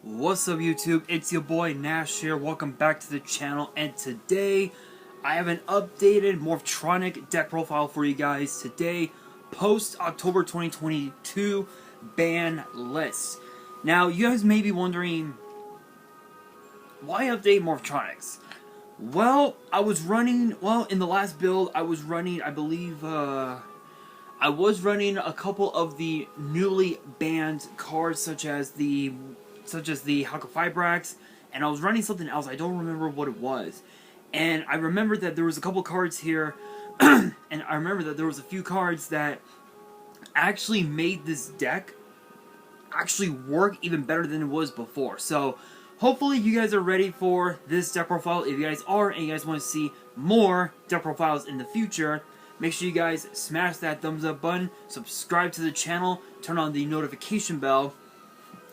What's up YouTube, it's your boy Nash here, welcome back to the channel, and today I have an updated Morphtronic deck profile for you guys. Today, post October 2022 ban list. Now you guys may be wondering, why update Morphtronics? Well, in the last build I was running, I believe, I was running a couple of the newly banned cards such as the Fibrax, and I was running something else. I don't remember what it was. And I remember that there was a couple cards here, and I remember that there was a few cards that actually made this deck actually work even better than it was before. So, hopefully you guys are ready for this deck profile. If you guys are, and you guys want to see more deck profiles in the future, make sure you guys smash that thumbs up button, subscribe to the channel, turn on the notification bell,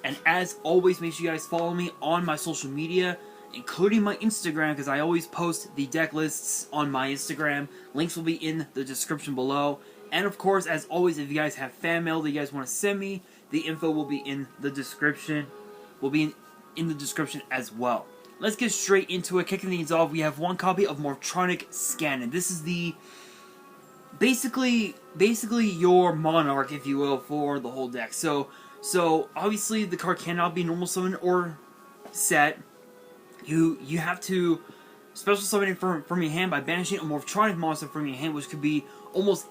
and as always, make sure you guys follow me on my social media, including my Instagram, because I always post the deck lists on my Instagram. Links will be in the description below. And of course, as always, if you guys have fan mail that you guys want to send me, the info will be in the description. In the description as well. Let's get straight into it. Kicking things off, we have one copy of Morphtronic Scanning. This is the basically your Monarch, if you will, for the whole deck. So obviously the card cannot be normal summon or set. You have to special summon it from your hand by banishing a Morphtronic monster from your hand, which could be almost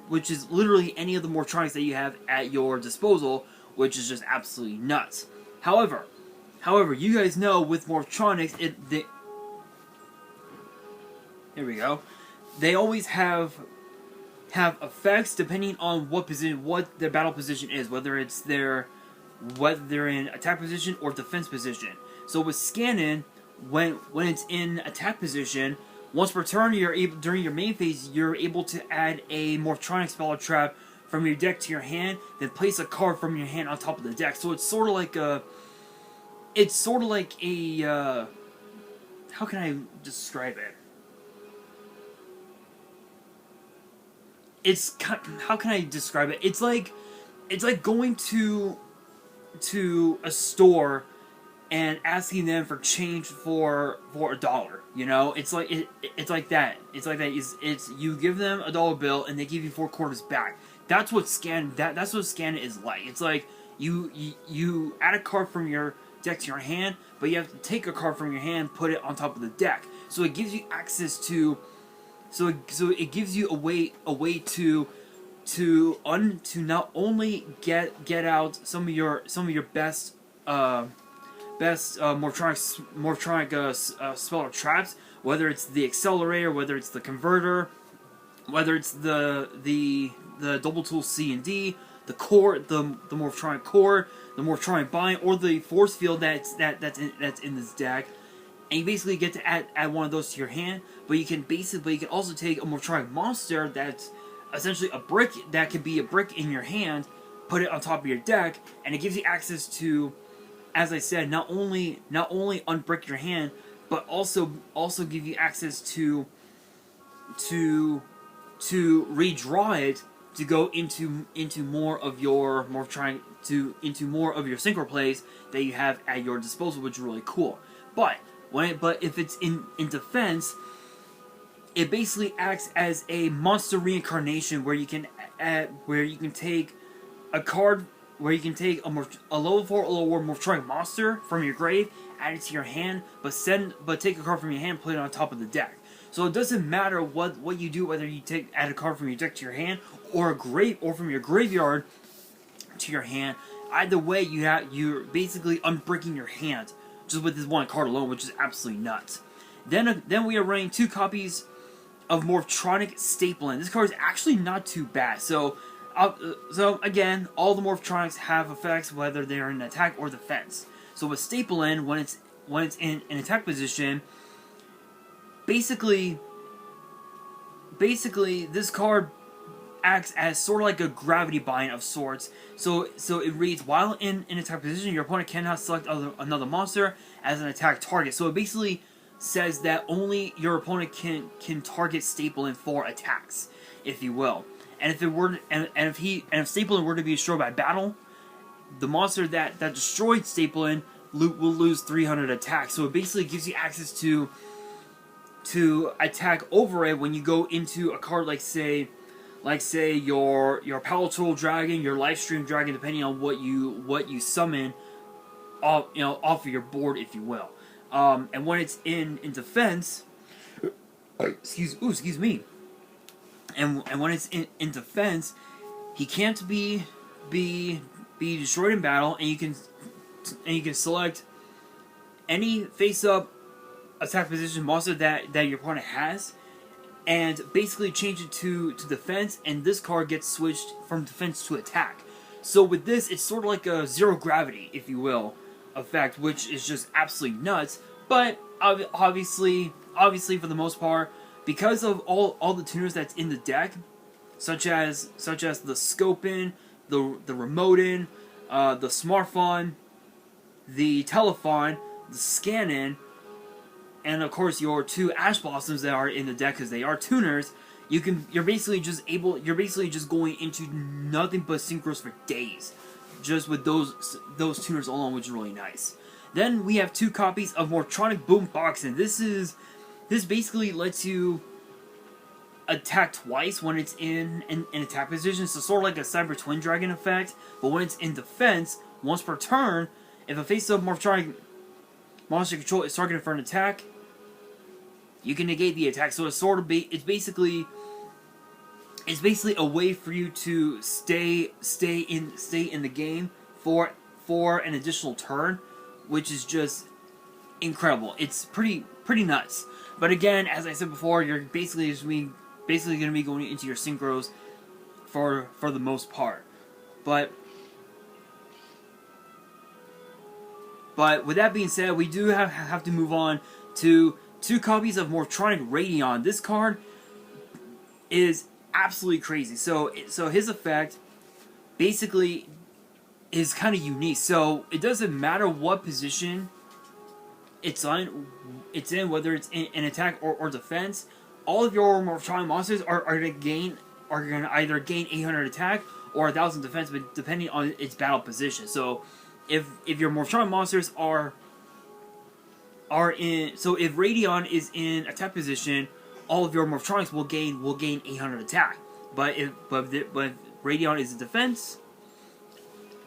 which is literally any of the Morphtronics that you have at your disposal, which is just absolutely nuts. However, you guys know with Morphtronics, here we go. They always have effects depending on what their battle position is, whether they're in attack position or defense position. So with Scanning, when it's in attack position, once per turn during your main phase, you're able to add a Morphtronic spell or trap from your deck to your hand, then place a card from your hand on top of the deck. So it's sort of like a how can I describe it? How can I describe it? It's like going to a store and asking them for change for $1. You know, it's like that. It's you give them a dollar bill and they give you 4 quarters back. That's what Scan is like. It's like you add a card from your deck to your hand, but you have to take a card from your hand, put it on top of the deck. So it gives you access to. So it gives you a way to not only get out some of your best Morphtronic spell or traps, whether it's the accelerator, whether it's the converter, whether it's the double tool C and D, the core, the Morphtronic core, the Morphtronic bind, or the force field that's in this deck. And you basically get to add one of those to your hand, but you can also take a Morphtronic monster that's essentially a brick, that could be a brick in your hand, put it on top of your deck, and it gives you access to, as I said, not only unbrick your hand, but also give you access to redraw it to go into more of your Morphtronic, into more of your synchro plays that you have at your disposal, which is really cool. But if it's in defense, it basically acts as a monster reincarnation where you can take a card, where you can take a level 4 or lower Morphtronic monster from your grave, add it to your hand, but take a card from your hand, put it on top of the deck. So it doesn't matter what you do, whether you add a card from your deck to your hand or from your graveyard to your hand. Either way, you're basically unbricking your hand just with this one card alone, which is absolutely nuts. Then we are running 2 copies of Morphtronic Stapling. This card is actually not too bad. So again, all the Morphtronics have effects whether they're in attack or defense. So with Stapling, when it's in an attack position, basically this card acts as sort of like a gravity bind of sorts. So it reads, while in an attack position, your opponent cannot select another monster as an attack target. So it basically says that only your opponent can target Stapling for attacks, if you will. And if Stapling were to be destroyed by battle, the monster that destroyed Stapleton will lose 300 attack. So it basically gives you access to attack over it when you go into a card like say your Palatable Dragon, your Livestream Dragon, depending on what you summon off of your board, if you will. And when it's in defense, excuse me. And when it's in defense, he can't be destroyed in battle, and you can select any face-up attack position monster that your opponent has, and basically change it to defense, and this card gets switched from defense to attack. So with this, it's sort of like a zero gravity, if you will, effect, which is just absolutely nuts. But obviously for the most part, because of all the tuners that's in the deck, such as the Scopin, the Remotin, the Smartphone, the Telephone, the Scannin, and of course your 2 Ash Blossoms that are in the deck because they are tuners, you're basically just going into nothing but synchros for days, just with those tuners alone, which is really nice. Then we have 2 copies of Morphtronic Boombox, and this basically lets you attack twice when it's in attack position. So sort of like a Cyber Twin Dragon effect, but when it's in defense, once per turn, if a face-up Morphtronic monster control is targeted for an attack, you can negate the attack. So it's sort of it's basically a way for you to stay in the game for an additional turn, which is just incredible. It's pretty nuts. But again, as I said before, you're basically going to be going into your synchros for the most part. But with that being said, we do have to move on to 2 copies of Morphtronic Radion. This card is absolutely crazy. So his effect basically is kind of unique. So it doesn't matter what position it's in, whether it's in attack or defense. All of your Morphtronic monsters are going to either gain 800 attack or 1000 defense, but depending on its battle position. So if your Morphtronic monsters are in, so if Radion is in attack position, all of your Morphtronics will gain 800 attack. But if Radion is in defense,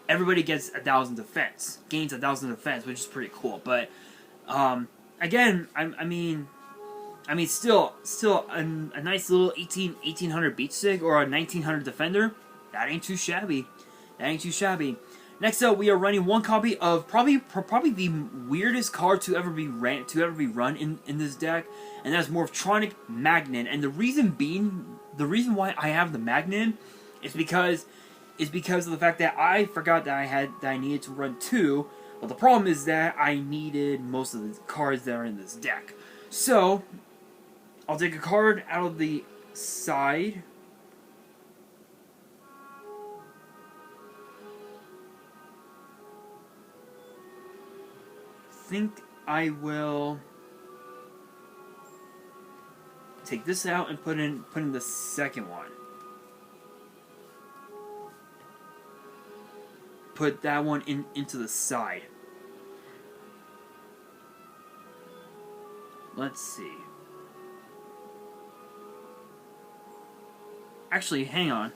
everybody gets 1000 defense, gains 1000 defense, which is pretty cool. But again, I mean, still a nice little 1800 beat stick or a 1900 defender. That ain't too shabby. Next up, we are running 1 copy of probably the weirdest card to ever be run in this deck, and that's Morphtronic Magnin. And the reason why I have the Magnin is because of the fact that I forgot that I needed to run 2. But the problem is that I needed most of the cards that are in this deck. So I'll take a card out of the side. I think I will take this out and put in the second one. Put that one into the side. Let's see. Actually, hang on.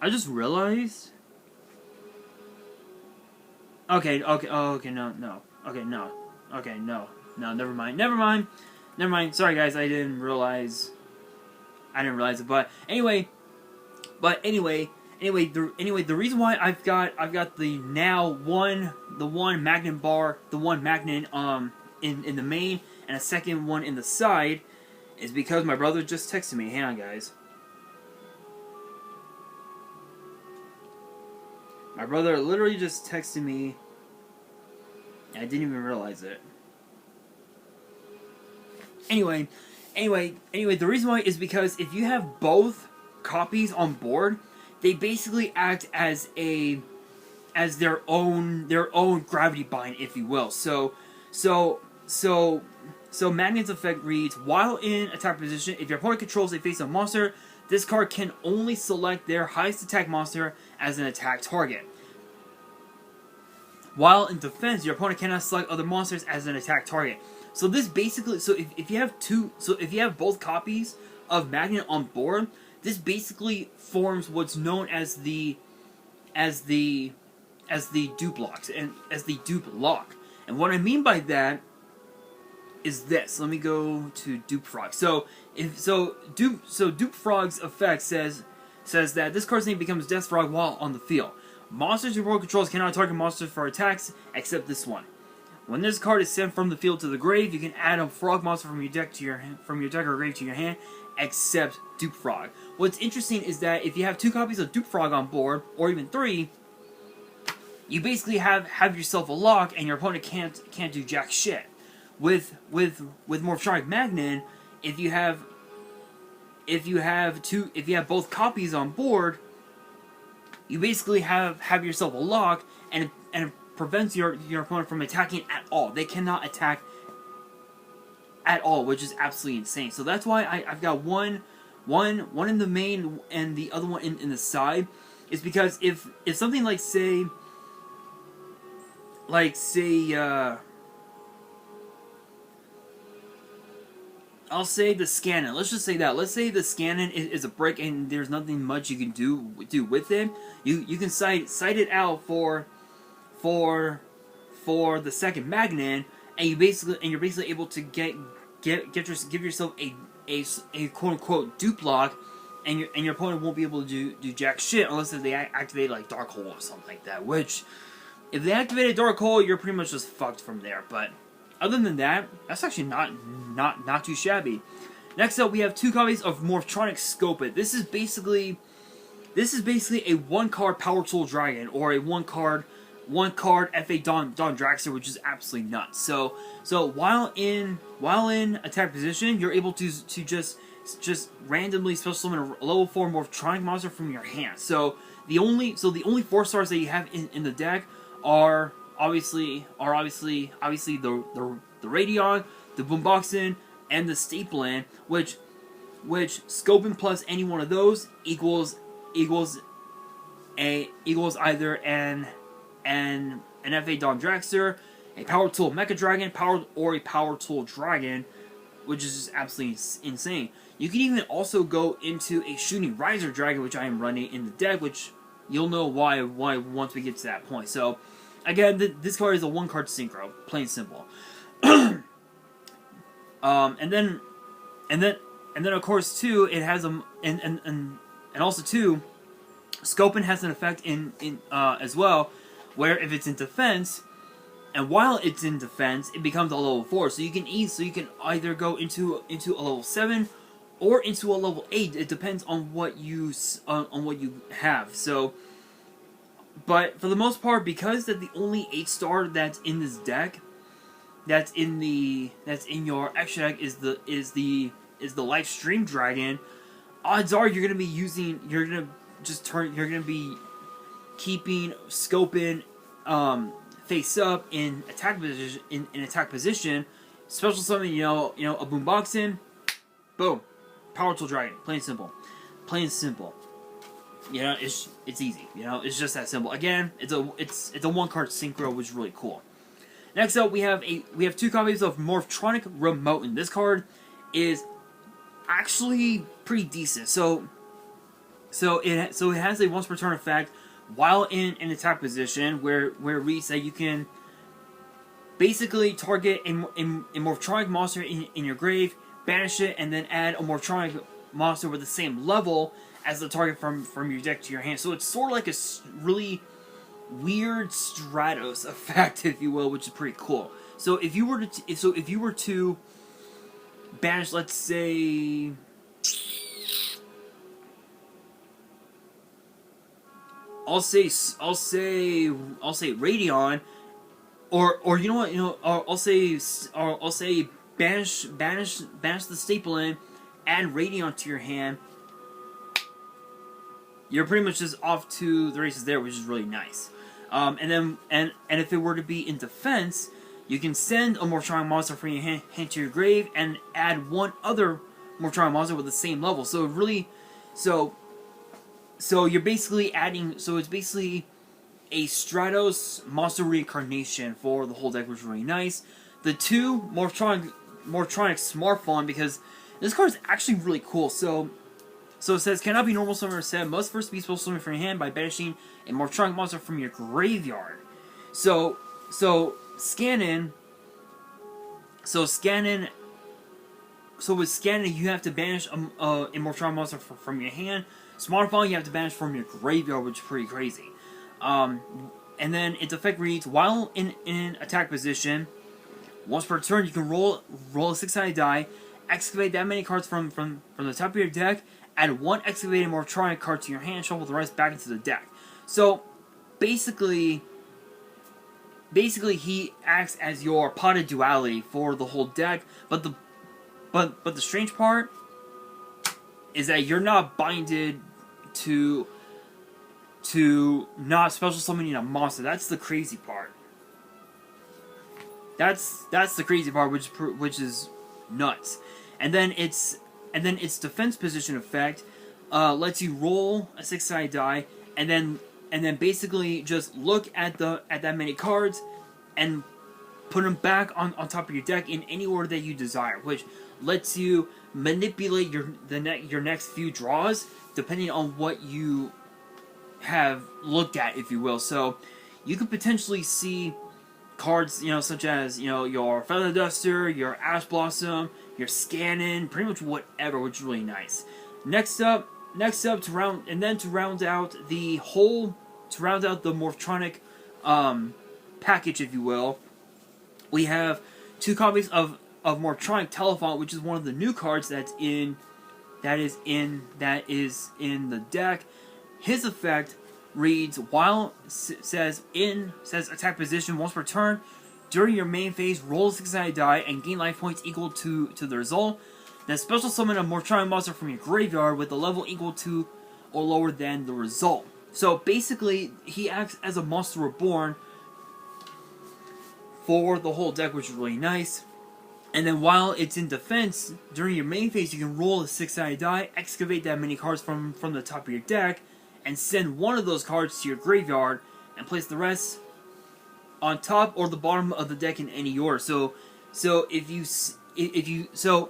I just realized. Okay, no. Okay, no. Never mind. Sorry, guys. I didn't realize it. But anyway, the reason why I've got the one Magnin bar, the one Magnin in the main, and a second one in the side, is because my brother just texted me. Hang on, guys. My brother literally just texted me, and I didn't even realize it. Anyway, the reason why is because if you have both copies on board, they basically act as their own gravity bind, if you will. So Magnet's effect reads: while in attack position, if your opponent controls a face-up monster, this card can only select their highest attack monster as an attack target. While in defense, your opponent cannot select other monsters as an attack target. So this basically, so if you have if you have both copies of Magnet on board, this basically forms what's known as the dupe locks and as the dupe lock. And what I mean by that is this. Let me go to Dupe Frog. Dupe Frog's effect says that this card's name becomes Death Frog while on the field. Monsters your opponent controls cannot target monsters for attacks except this one. When this card is sent from the field to the grave, you can add a frog monster from your deck or grave to your hand, except Dupe Frog. What's interesting is that if you have 2 copies of Dupe Frog on board, or even 3, you basically have yourself a lock, and your opponent can't do jack shit. With Morphtronic Magnet, if you have both copies on board, you basically have yourself a lock, and it prevents your opponent from attacking at all. They cannot attack at all, which is absolutely insane. So that's why I've got one in the main and the other one in the side. Is because if something like say I'll say the Scannon. Let's just say that. Let's say the Scannon is a brick and there's nothing much you can do with it. You can cite it out for the second Magnet, and you're basically able to give yourself a quote unquote dupe lock, and your opponent won't be able to do jack shit unless they activate like Dark Hole or something like that. Which, if they activate a Dark Hole, you're pretty much just fucked from there. But other than that, that's actually not too shabby. Next up, we have 2 copies of Morphtronic Scope It. This is basically a 1-card Power Tool Dragon, or a 1-card FA Don Draxler, which is absolutely nuts. So while in attack position, you're able to just randomly special summon a level 4 Morphtronic monster from your hand. So the only 4 stars that you have in the deck are obviously the Radion, the Boomboxin, and the Staplein, which Scoping plus any one of those equals either an FA Don Draxler, a Power Tool Mecha Dragon, or a Power Tool Dragon, which is just absolutely insane. You can even also go into a Shooting Riser Dragon, which I am running in the deck, which you'll know why once we get to that point. So again, this card is a 1-card synchro, plain simple. And then of course too, it has and also too, Scopin has an effect in as well, where if it's in defense, and while it's in defense, it becomes a level 4. So you can either go into a level 7 or into a level 8. It depends on what you have. So, but for the most part, because that the only 8-star that's in this deck, that's in your extra deck is the Life Stream Dragon, odds are you're gonna be keeping Scopin face up in attack position, special summon a Boomboxin, boom, Power Tool Dragon, plain simple. It's easy. It's just that simple. Again, it's a 1-card synchro, which is really cool. Next up, we have 2 copies of Morphtronic Remote, and this card is actually pretty decent. So it has a once per turn effect while in an attack position, where it reads that you can basically target a Morphtronic monster in your grave, banish it, and then add a Morphtronic monster with the same level as the target from your deck to your hand. So it's sort of like a really weird Stratos effect, if you will, which is pretty cool. So if you were to banish, let's say, I'll say Radion, or I'll say banish the Staplein, add Radion to your hand. You're pretty much just off to the races there, which is really nice. And if it were to be in defense, you can send a Morphtronic monster from your hand to your grave and add one other Morphtronic monster with the same level. So you're basically adding. So it's basically a Stratos monster reincarnation for the whole deck, which is really nice. The 2 Morphtronic Smart Font, because this card is actually really cool. So it says, cannot be normal summon or set. Must first be special summon from your hand by banishing a Morphtronic monster from your graveyard. So scanning. So with scanning, you have to banish a Morphtronic monster from your hand. Smart Font, you have to banish from your graveyard, which is pretty crazy. And then its effect reads, while in attack position, once per turn, you can roll a 6-sided die, excavate that many cards from the top of your deck, add 1 excavated Morphtronic card to your hand, shuffle the rest back into the deck. So basically he acts as your potted duality for the whole deck. But the strange part is that you're not binded to not special summoning a monster. That's the crazy part. That's the crazy part, which is nuts. And then its defense position effect lets you roll a 6-sided die, and then basically just look at that many cards and put them back on top of your deck in any order that you desire, which lets you manipulate your next few draws depending on what you have looked at, if you will. So you could potentially see cards, such as, your Feather Duster, your Ash Blossom, your Scannon, pretty much whatever, which is really nice. Next up to round out the Morphtronic package, if you will, we have 2 copies of Morphtronic Telephone, which is one of the new cards that is in the deck. His effect reads, says attack position once per turn. During your main phase, roll a 6-sided die and gain life points equal to the result. Then special summon a Morphtronic monster from your graveyard with a level equal to or lower than the result. So basically, he acts as a Monster Reborn for the whole deck, which is really nice. And then while it's in defense, during your main phase, you can roll a 6-sided die, excavate that many cards from the top of your deck, and send one of those cards to your graveyard, and place the rest on top or the bottom of the deck in any order. So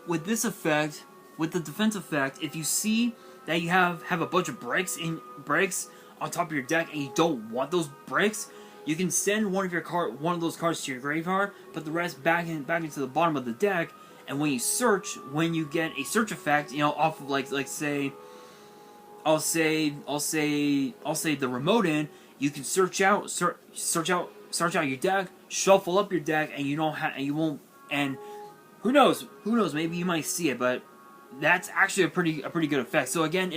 with this effect, with the defense effect, if you see that you have a bunch of bricks on top of your deck and you don't want those bricks, you can send one of those cards to your graveyard, put the rest back into the bottom of the deck, and when you get a search effect, off of like say, I'll say the remote in, you can search out your deck, shuffle up your deck, and who knows, maybe you might see it, but that's actually a pretty good effect. So again,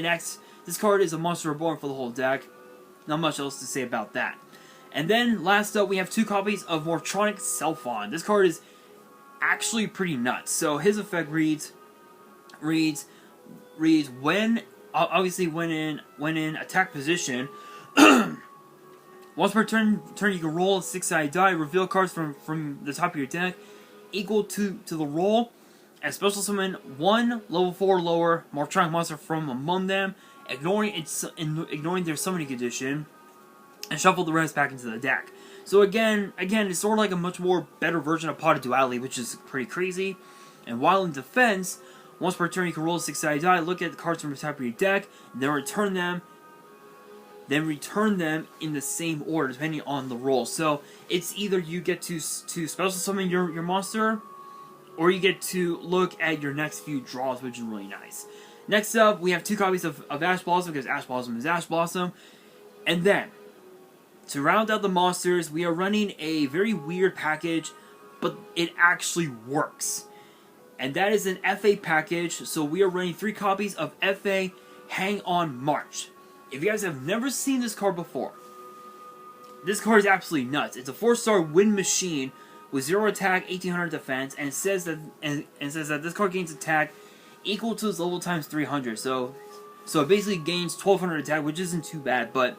this card is a Monster Reborn for the whole deck. Not much else to say about that. And then last up, we have 2 copies of Morphtronic Selfon. This card is actually pretty nuts. So his effect reads when in attack position, once per turn you can roll a 6-sided die, reveal cards from the top of your deck equal to the roll, and special summon 1 level 4 lower Morphtronic monster from among them, ignoring their summoning condition, and shuffle the rest back into the deck. So again, it's sort of like a much more better version of Potted Duality, which is pretty crazy. And while in defense, once per turn you can roll a 6-sided die, look at the cards from the top of your deck, and then return them in the same order, depending on the roll. So it's either you get to special summon your monster, or you get to look at your next few draws, which is really nice. Next up, we have 2 copies of Ash Blossom, because Ash Blossom is Ash Blossom. And then, to round out the monsters, we are running a very weird package, but it actually works. And that is an FA package, so we are running 3 copies of FA Hang On March. If you guys have never seen this card before, this card is absolutely nuts. It's a 4-star wind machine with 0 attack, 1800 defense, and it says that this card gains attack equal to its level times 300. So it basically gains 1200 attack, which isn't too bad, but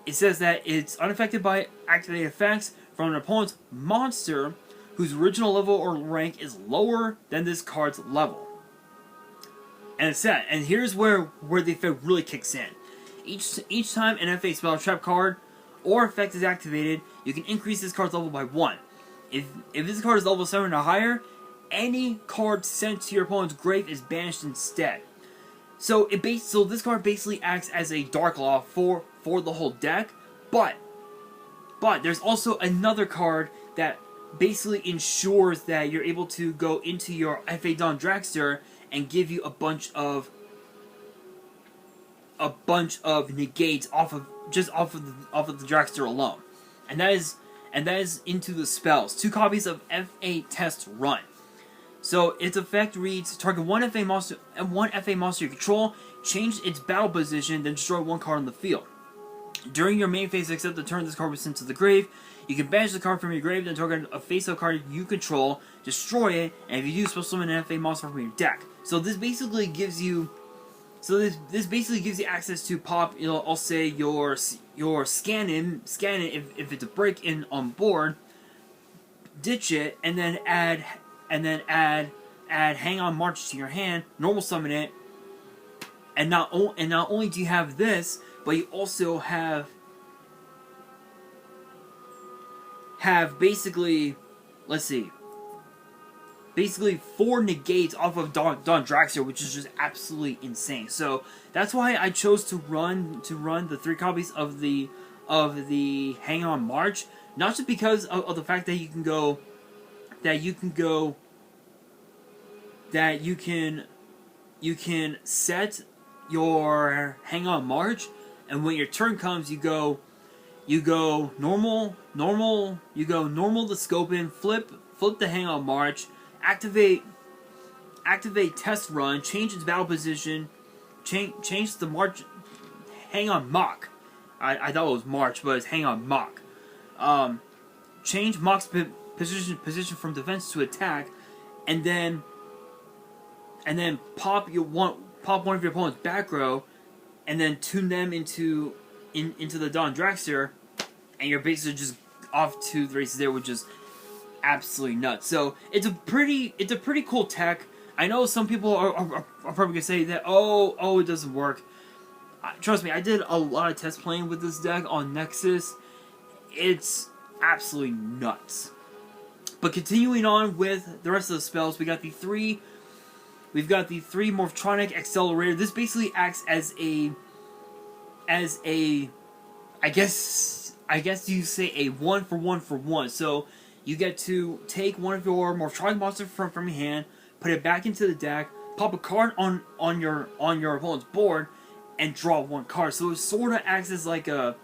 it says that it's unaffected by activated effects from an opponent's monster whose original level or rank is lower than this card's level. And it's that. And here's where the effect really kicks in. Each time an FA spell trap card or effect is activated, you can increase this card's level by 1. If this card is level 7 or higher, any card sent to your opponent's grave is banished instead. So this card basically acts as a Dark Law for the whole deck, but there's also another card that basically ensures that you're able to go into your FA Don Dragster and give you a bunch of negates off of the Dragster alone, and that is into the spells. 2 copies of FA Test Run. So its effect reads: target one FA monster you control, change its battle position, then destroy 1 card on the field. During your main phase, except the turn this card was sent to the grave, you can banish the card from your grave, then target a face-up card you control, destroy it, and if you do, special summon an FA monster from your deck. So this basically gives you access to pop, I'll say your scan in if it's a break in on board, ditch it, and then add Hang On March to your hand, normal summon it, and not only do you have this, but you also have basically, let's see, basically 4 negates off of Don Dragster, which is just absolutely insane. So that's why I chose to run the 3 copies of the Hang On March, not just because of the fact that you can set your Hang On March, and when your turn comes, you go normal the scope in, flip the Hang On March, activate Test Run, change its battle position, change the March, Hang On Mock. I thought it was March, but it's Hang On Mock. Change Mock's position from defense to attack, and then pop one of your opponent's back row, and then tune them into the Don Dragster, and you're basically just off to the races there, which is absolutely nuts. So it's a pretty cool tech. I know some people are probably gonna say that oh it doesn't work. Trust me, I did a lot of test playing with this deck on Nexus. It's absolutely nuts. But continuing on with the rest of the spells, we've got the 3 Morphtronic Accelerator. This basically acts as a I guess you say a 1 for 1. So you get to take one of your Morphtronic monsters from your hand, put it back into the deck, pop a card on your opponent's board, and draw 1 card. So it sort of acts as like a,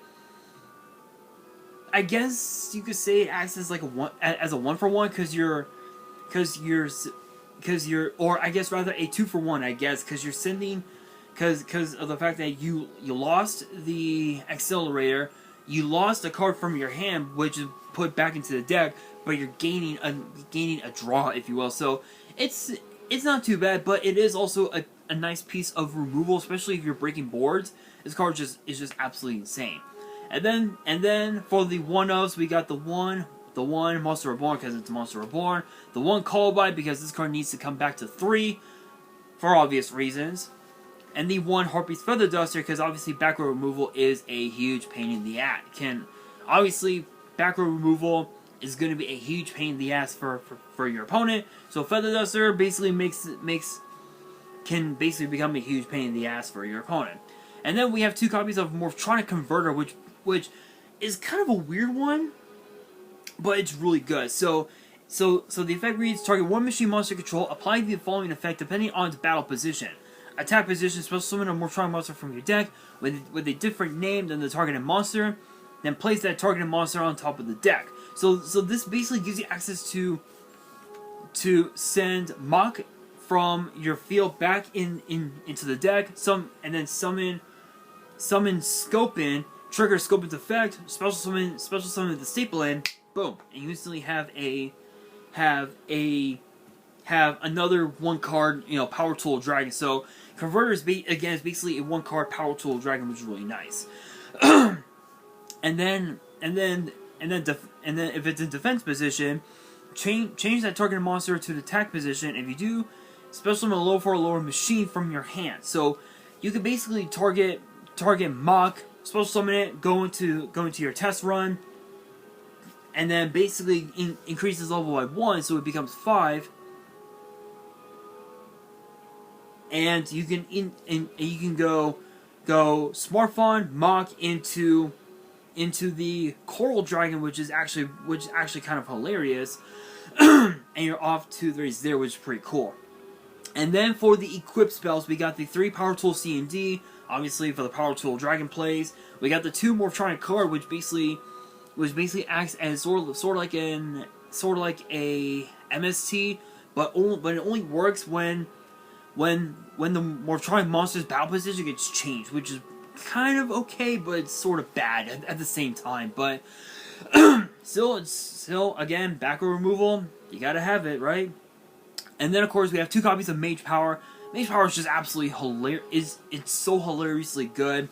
I guess you could say it acts as like a 1 for 1, because you're, or I guess rather a 2 for 1, I guess, because you're sending, because of the fact that you lost the Accelerator, you lost a card from your hand, which is put back into the deck, but you're gaining a draw, if you will. So it's not too bad, but it is also a nice piece of removal, especially if you're breaking boards. This card is just absolutely insane. And then for the 1-ofs, we got the one Monster Reborn, because it's Monster Reborn. The 1 Call By, because this card needs to come back to 3 for obvious reasons. And the 1 Harpy's Feather Duster, because obviously back row removal is a huge pain in the ass. Obviously back row removal is going to be a huge pain in the ass for your opponent. So Feather Duster basically can basically become a huge pain in the ass for your opponent. And then we have 2 copies of Morphtronic Converter, which is kind of a weird one, but it's really good. So the effect reads: target 1 machine monster control, apply the following effect depending on its battle position. Attack position, special summon a Morphtronic monster from your deck with a different name than the targeted monster, then place that targeted monster on top of the deck. So this basically gives you access to send Mock from your field back into the deck, and then summon Scope In, trigger Scope In's effect, special summon the Staple In, boom, and you instantly have another 1 card, Power Tool Dragon. So Converter is basically a 1 card Power Tool Dragon, which is really nice. and then if it's in defense position, change that targeted monster to the attack position. If you do, special summon a low for a lower machine from your hand. So you can basically target target Mach, special summon it, go into your test run, and then basically increases level by 1, so it becomes 5. And you can go Smartphone Mach into the Coral Dragon, which is actually kind of hilarious. And you're off to the race there, which is pretty cool. And then for the equip spells, we got the 3 Power Tool C and D, obviously for the Power Tool Dragon plays. We got the 2 Morphtronic card, which basically acts as sort of like a MST, but it only works when the Morphtronic monster's battle position gets changed, which is kind of okay, but it's sort of bad at the same time. But still, again, backward removal, you gotta have it, right? And then, of course, we have 2 copies of Mage Power. Mage Power is just absolutely hilarious. It's so hilariously good.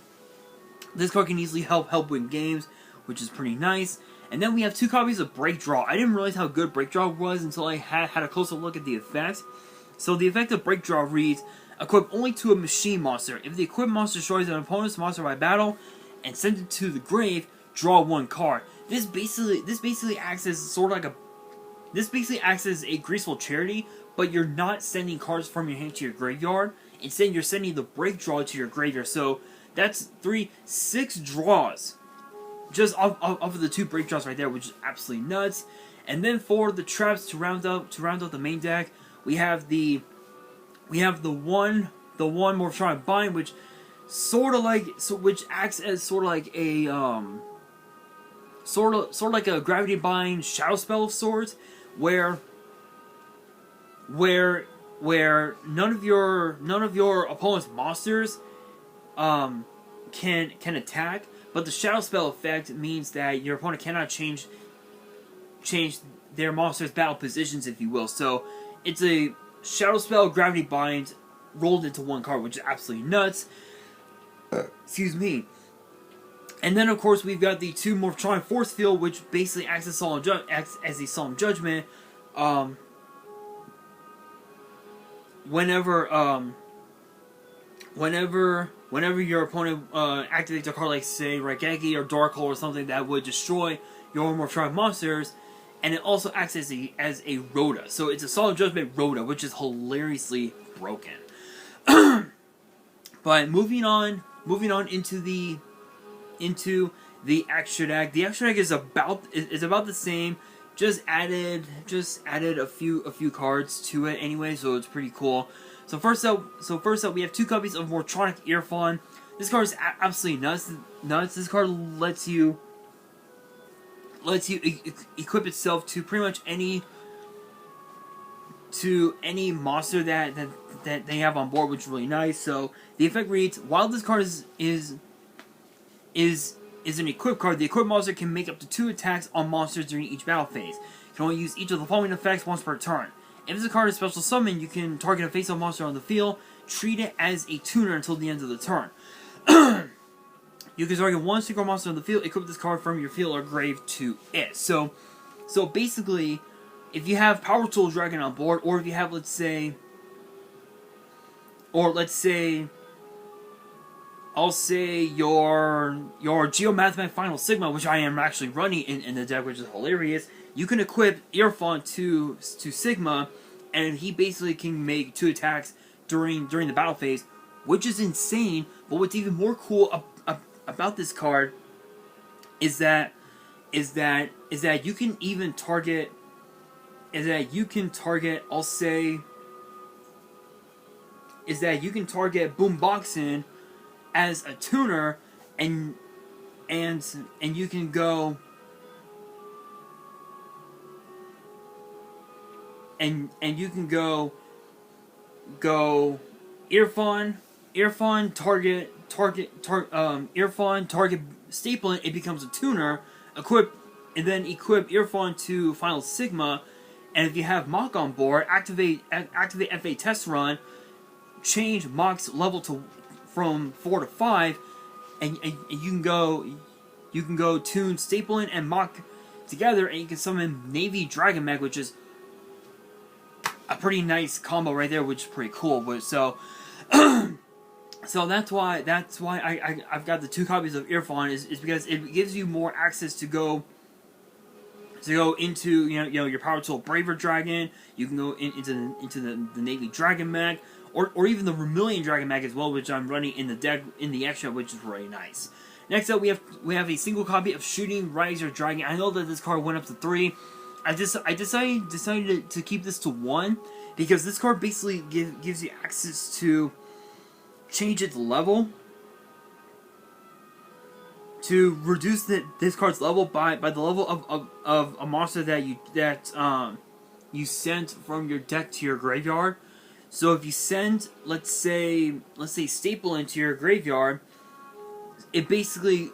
This card can easily help win games, which is pretty nice. And then we have 2 copies of Break Draw. I didn't realize how good Break Draw was until I had a closer look at the effect. So the effect of Break Draw reads, equip only to a machine monster. If the equipped monster destroys an opponent's monster by battle and sends it to the grave, draw 1 card. This basically acts as a graceful charity, but you're not sending cards from your hand to your graveyard. Instead, you're sending the Break Draw to your graveyard. So that's 6 draws just off of the 2 Break Draws right there, which is absolutely nuts. And then for the traps to round up the main deck, we have the one Morphtronic Bind, which which acts as sort of like a Gravity Bind shadow spell of sorts, where none of your opponent's monsters can attack, but the shadow spell effect means that your opponent cannot change their monster's battle positions, if you will. So it's a shadow spell Gravity Bind rolled into 1 card, which is absolutely nuts. Excuse me. And then, of course, we've got the 2 Morphtronic Force Field, which basically acts as a Solemn Judgment. Whenever your opponent activates a card like, say, Raigeki or Dark Hole or something that would destroy your Morphtronic monsters, and it also acts as a Rhoda. So it's a Solemn Judgment Rhoda, which is hilariously broken. But moving on into the extra deck. The extra deck is about the same. Just added a few cards to it anyway, so it's pretty cool. So first up, we have 2 copies of Morphtronic Earphone. This card is absolutely nuts. This card lets you equip itself to pretty much any monster that they have on board, which is really nice. So the effect reads: while this card is an equipped card, the equipped monster can make up to 2 attacks on monsters during each battle phase. You can only use each of the following effects once per turn. If this card is special summon, you can target a face-up monster on the field, treat it as a tuner until the end of the turn. You can target 1 single monster on the field, equip this card from your field or grave to it. So basically, if you have Power Tool Dragon on board, or if you have, let's say, I'll say your Geomathematic Final Sigma, which I am actually running in the deck, which is hilarious. You can equip Earphone to Sigma, and he basically can make 2 attacks during the battle phase, which is insane. But what's even more cool about this card is that you can even target. I'll say is that you can target Boomboxin as a tuner, and you can go and you can go Earphone target Earphone target Stapling, it becomes a tuner, equip Earphone to Final Sigma, and if you have Mach on board, activate FA Test Run, change Mach's level from 4 to 5, and you can go tune Stapling and Mach together, and you can summon Navy Dragon Mech, which is a pretty nice combo right there, which is pretty cool. But so So I've got the 2 copies of Earphone is because it gives you more access to go into your Power Tool Braver Dragon. You can go into the Navy Dragon Mag, or even the Vermilion Dragon Mag as well, which I'm running in the deck in the extra, which is really nice. Next up, we have a single copy of Shooting Riser Dragon. I know that this card went up to 3. I decided to keep this to 1 because this card basically gives you access to change its level, to reduce this card's level by the level of a monster that you sent from your deck to your graveyard. So if you send, let's say Staple into your graveyard, it basically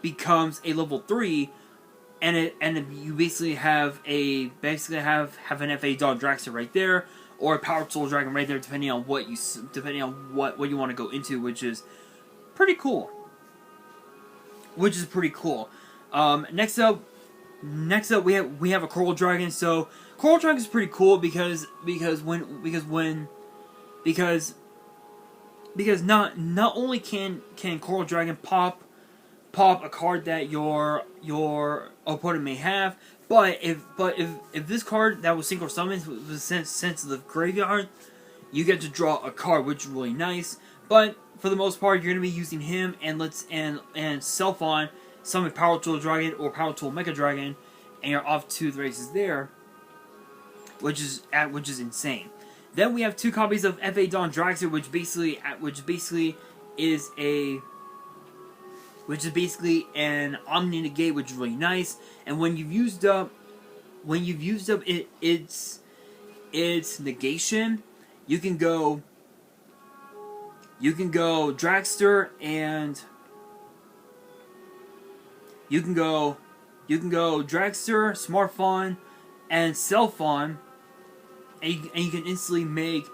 becomes a level 3, and you basically have an FA Dog Draxter right there, or a Power Tool Dragon right there, depending on what you want to go into, which is pretty cool. Next up we have a Coral Dragon. So Coral Dragon is pretty cool because not only can Coral Dragon pop a card that your opponent may have, but if this card that was synchro summoned was sent to the graveyard, you get to draw a card, which is really nice. But for the most part, you're going to be using him and Self-On, summon Power Tool Dragon or Power Tool Mega Dragon, and you're off to the races there, which is insane. Then we have 2 copies of FA Dawn Draxter, which basically is an Omni Negate, which is really nice. And when you've used up its negation, you can go Dragster, and you can go Dragster, Smartphone, and Cellphone, and you can instantly make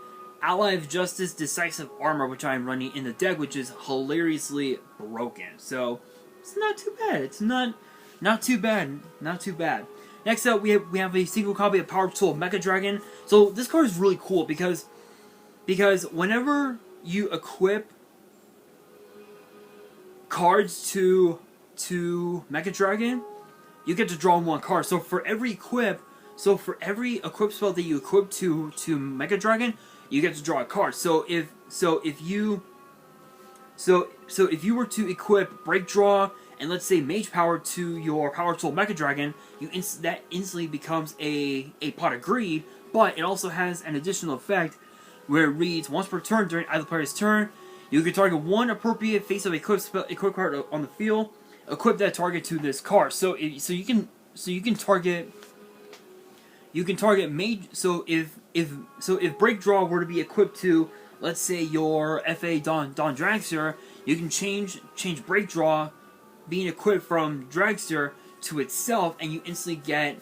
Ally of Justice Decisive Armor, which I'm running in the deck, which is hilariously broken. So it's not too bad. It's not too bad. Not too bad. Next up, we have a single copy of Power Tool Mega Dragon. So this card is really cool because whenever you equip cards to Mega Dragon, you get to draw 1 card. So for every equip spell that you equip to Mega Dragon, you get to draw a card. So if you were to equip Break Draw and let's say Mage Power to your Power Tool Mega Dragon, that instantly becomes a Pot of Greed. But it also has an additional effect where it reads, once per turn during either player's turn, you can target 1 appropriate face-up equip card on the field, equip that target to this card. So you can target Mage. So if Break Draw were to be equipped to, let's say, your FA Dawn Dragster, you can change Break Draw being equipped from Dragster to itself, and you instantly get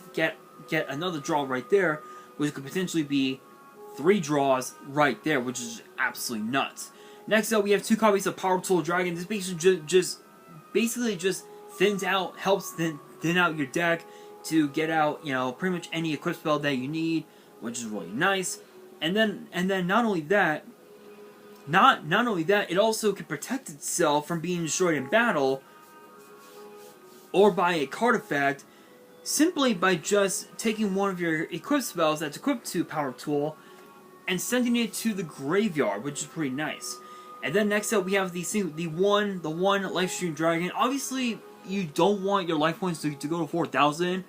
another draw right there, which could potentially be 3 draws right there, which is absolutely nuts. Next up, we have 2 copies of Power Tool Dragon. This basically just helps thin out your deck to get out, pretty much any equip spell that you need, which is really nice. And then not only that, it also can protect itself from being destroyed in battle or by a card effect, simply by just taking one of your equip spells that's equipped to Power Tool and sending it to the graveyard, which is pretty nice. And then next up, we have the one Lifestream Dragon. Obviously, you don't want your life points to go to 4,000,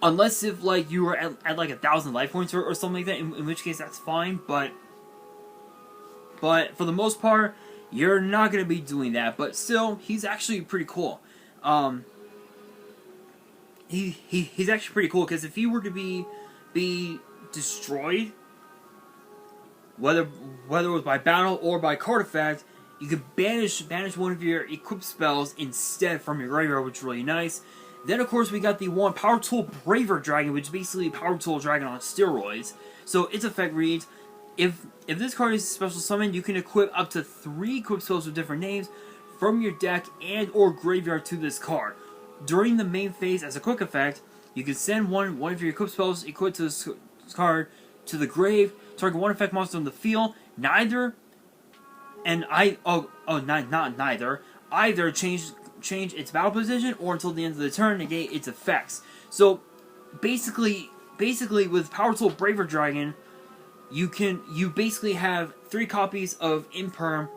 unless if you were at 1,000 life points or something like that. In which case, that's fine. But for the most part, you're not gonna be doing that. But still, he's actually pretty cool. He's actually pretty cool because if he were to be destroyed, whether it was by battle or by card effect, you could banish one of your equipped spells instead from your graveyard, which is really nice. Then of course we got the one Power Tool Braver Dragon, which is basically Power Tool Dragon on steroids. So its effect reads, if this card is special summoned, you can equip up to 3 equipped spells with different names from your deck and or graveyard to this card. During the main phase, as a quick effect, you can send one of your equipped spells equipped to this card to the grave, target 1 effect monster on the field. Neither not neither. Either change its battle position, or until the end of the turn negate its effects. So basically with Power Tool Braver Dragon, you basically have 3 copies of Infinite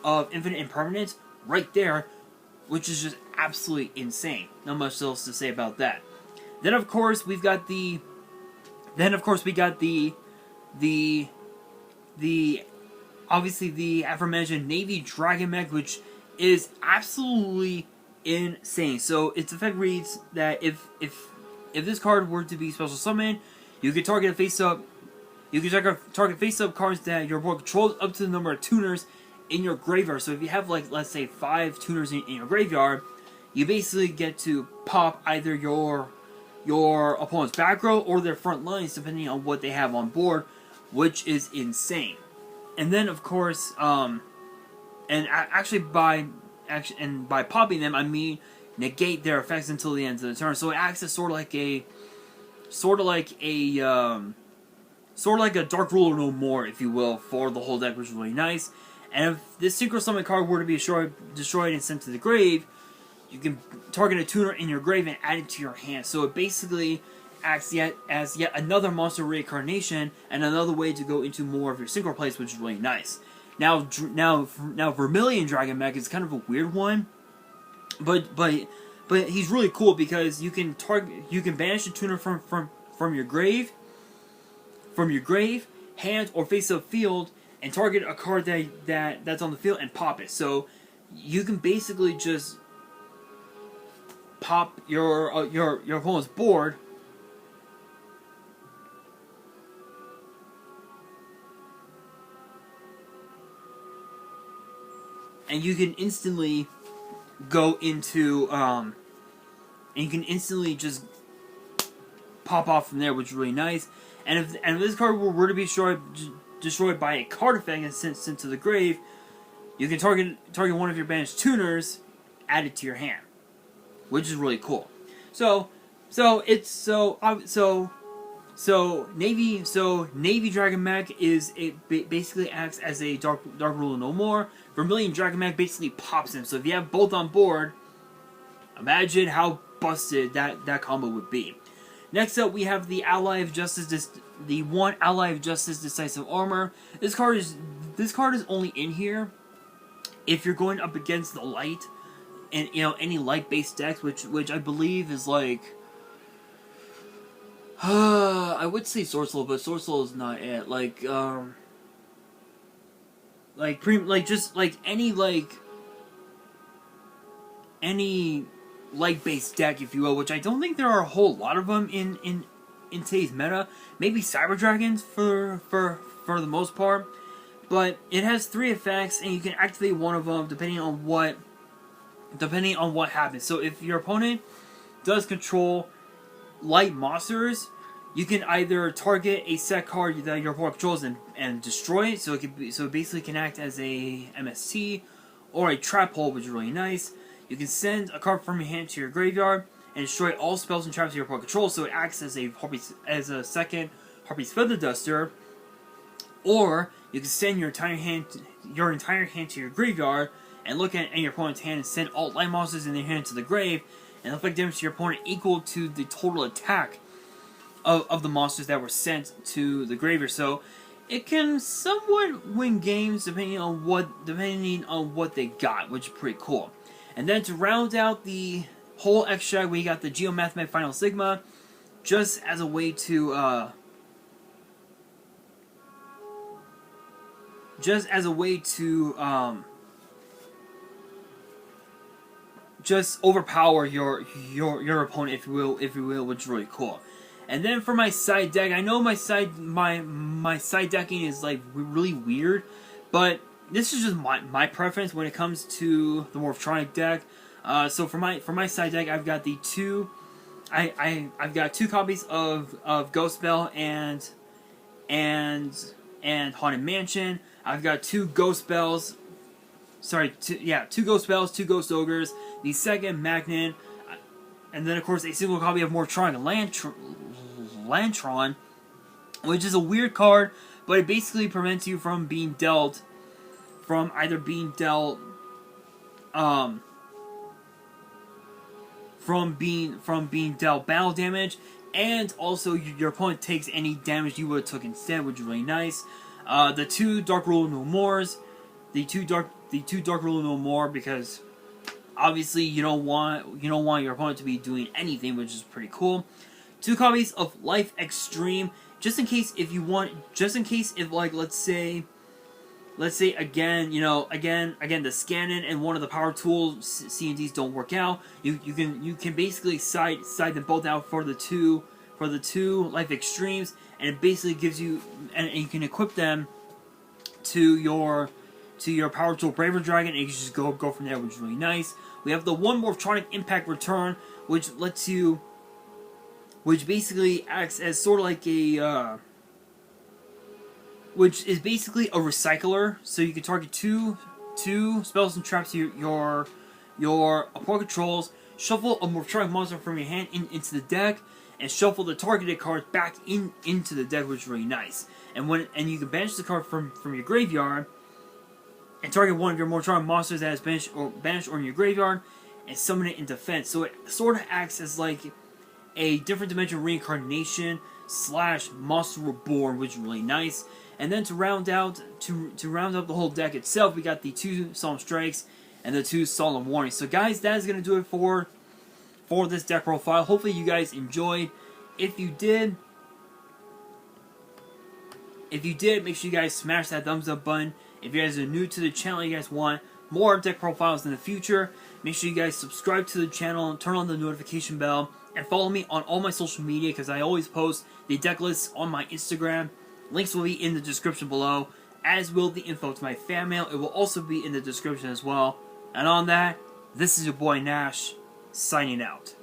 Impermanence right there, which is just absolutely insane. Not much else to say about that. Then of course we got the obviously the aforementioned Navy Dragon Mech, which is absolutely insane. So its effect reads that if this card were to be special summoned, you can target a face-up. You can target face-up cards that your opponent controls up to the number of tuners in your graveyard. So if you have, like, let's say 5 tuners in your graveyard, you basically get to pop either your opponent's back row or their front lines, depending on what they have on board, which is insane. And then, of course, by popping them, I mean negate their effects until the end of the turn. So it acts as sort of like a Dark Ruler No More, if you will, for the whole deck, which is really nice. And if this Synchro Summon card were to be destroyed and sent to the grave, you can target a tuner in your grave and add it to your hand. So it basically acts as yet another monster reincarnation and another way to go into more of your synchro plays, which is really nice. Now Vermilion Dragon Mech is kind of a weird one, but he's really cool because you can banish a tuner from your grave, hand, or face-up field, and target a card that's on the field and pop it. So you can basically just pop your opponent's board, and you can instantly go into and you can instantly just pop off from there, which is really nice. And if this card were to be destroyed by a card effect and sent to the grave, you can target one of your banished tuners, add it to your hand, which is really cool. So Navy Dragon Mech basically acts as a Dark Ruler No More. Vermilion Dragon Mech basically pops him. So if you have both on board, imagine how busted that combo would be. Next up, we have the Ally of Justice, the one Ally of Justice Decisive Armor. This card is only in here if you're going up against the light, and any light-based decks, which I believe is like, I would say Sword Soul, but Sword Soul is not it. Any light-based deck, if you will, which I don't think there are a whole lot of them in today's meta. Maybe Cyber Dragons for the most part, but it has 3 effects, and you can activate one of them depending on what happens. So if your opponent does control light monsters, you can either target a set card that your opponent controls and destroy it. So it basically can act as a MST or a trap hole, which is really nice. You can send a card from your hand to your graveyard and destroy all spells and traps your opponent controls. So it acts as a second Harpy's Feather Duster. Or you can send your entire hand to your graveyard and look at your opponent's hand and send all light monsters in their hand to the grave, and inflict damage to your opponent equal to the total attack of the monsters that were sent to the graveyard. So it can somewhat win games depending on what they got, which is pretty cool. And then to round out the whole extract, we got the Geomathematic Final Sigma, just as a way to just overpower your opponent, if you will, which is really cool. And then for my side deck, I know my side decking is like really weird, but this is just my preference when it comes to the Morphtronic deck. So for my side deck, I've got I've got 2 copies of Ghost Bell and Haunted Mansion. I've got 2 Ghost Bells. Sorry, 2 Ghost Bells, 2 Ghost Ogres, the second Magnet, and then of course a single copy of Morphtronic Lantron, which is a weird card, but it basically prevents you from being dealt from either being dealt from being dealt battle damage, and also your opponent takes any damage you would have took instead, which is really nice. The two Dark Rule No Mores, the two Dark Rule No More, because obviously you don't want your opponent to be doing anything, which is pretty cool. 2 copies of Life Extreme, just in case if like let's say again the Scannon and one of the Power Tool C&Ds don't work out, you can basically side them both out for the two Life Extremes, and it basically gives you, and you can equip them to your Power Tool Braver Dragon, and you can just go from there, which is really nice. We have the one Morphtronic Impact Return, which basically acts as sort of like a which is basically a recycler, so you can target two spells and traps your opponent controls, shuffle a Morphtronic monster from your hand into the deck, and shuffle the targeted card back into the deck, which is really nice. And you can banish the card from your graveyard, and target one of your Morphtronic monsters that is banished or in your graveyard, and summon it in defense. So it sort of acts as like a different dimension reincarnation / Monster Reborn, which is really nice. And then to round out the whole deck itself, we got the 2 Solemn Strikes and the 2 Solemn Warnings. So guys, that is going to do it for this deck profile. Hopefully you guys enjoyed. If you did, make sure you guys smash that thumbs up button. If you guys are new to the channel, you guys want more deck profiles in the future, make sure you guys subscribe to the channel, turn on the notification bell, and follow me on all my social media, because I always post the deck lists on my Instagram. Links will be in the description below, as will the info to my fan mail. It will also be in the description as well. And on that, this is your boy Nash, signing out.